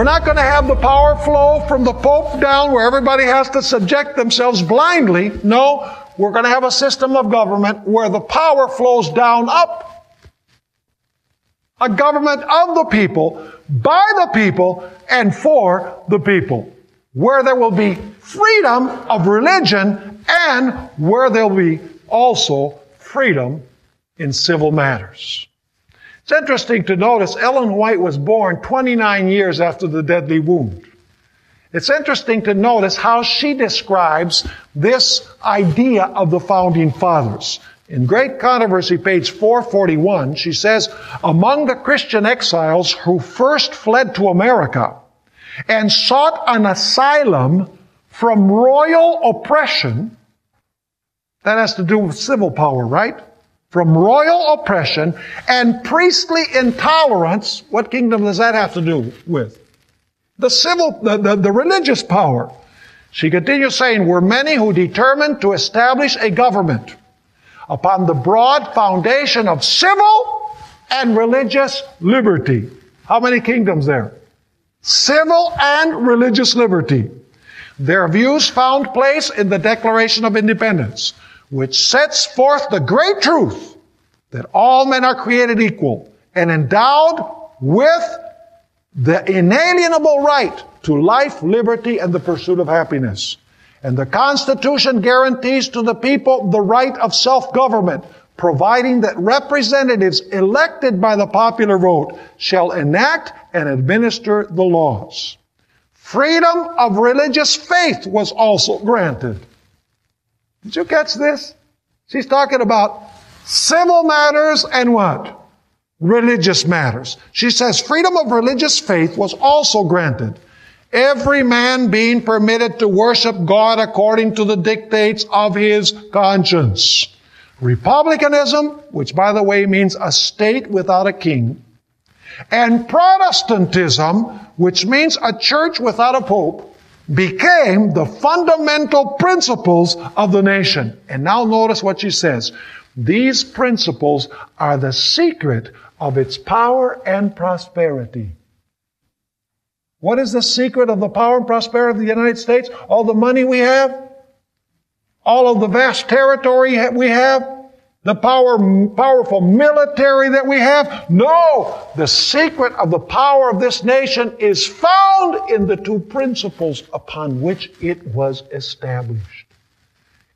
We're not going to have the power flow from the Pope down where everybody has to subject themselves blindly. No, we're going to have a system of government where the power flows down up. A government of the people, by the people, and for the people. Where there will be freedom of religion and where there will be also freedom in civil matters. It's interesting to notice Ellen White was born 29 years after the deadly wound. It's interesting to notice how she describes this idea of the Founding Fathers. In Great Controversy, page 441, she says, among the Christian exiles who first fled to America and sought an asylum from royal oppression, that has to do with civil power, right? From royal oppression and priestly intolerance, what kingdom does that have to do with? The religious power. She continues saying, were many who determined to establish a government upon the broad foundation of civil and religious liberty. How many kingdoms there? Civil and religious liberty. Their views found place in the Declaration of Independence, which sets forth the great truth that all men are created equal and endowed with the inalienable right to life, liberty, and the pursuit of happiness. And the Constitution guarantees to the people the right of self-government, providing that representatives elected by the popular vote shall enact and administer the laws. Freedom of religious faith was also granted. Did you catch this? She's talking about civil matters and what? Religious matters. She says freedom of religious faith was also granted. Every man being permitted to worship God according to the dictates of his conscience. Republicanism, which by the way means a state without a king, and Protestantism, which means a church without a pope, became the fundamental principles of the nation. And now notice what she says. These principles are the secret of its power and prosperity. What is the secret of the power and prosperity of the United States? All the money we have? All of the vast territory we have? The powerful military that we have? No! The secret of the power of this nation is found in the two principles upon which it was established.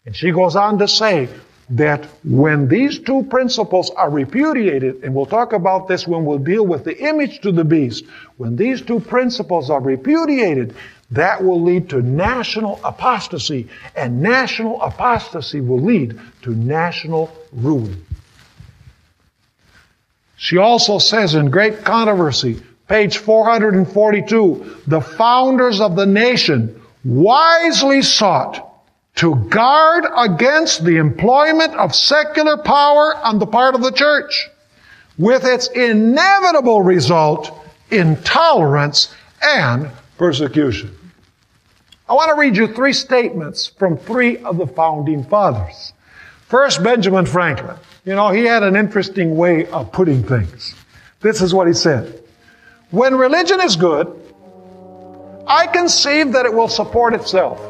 And she goes on to say that when these two principles are repudiated, and we'll talk about this when we'll deal with the image to the beast, when these two principles are repudiated, that will lead to national apostasy, and national apostasy will lead to national ruin. She also says in Great Controversy, page 442, the founders of the nation wisely sought to guard against the employment of secular power on the part of the church, with its inevitable result, intolerance and persecution. I want to read you three statements from three of the founding fathers. First, Benjamin Franklin. You know, he had an interesting way of putting things. This is what he said. When religion is good, I conceive that it will support itself.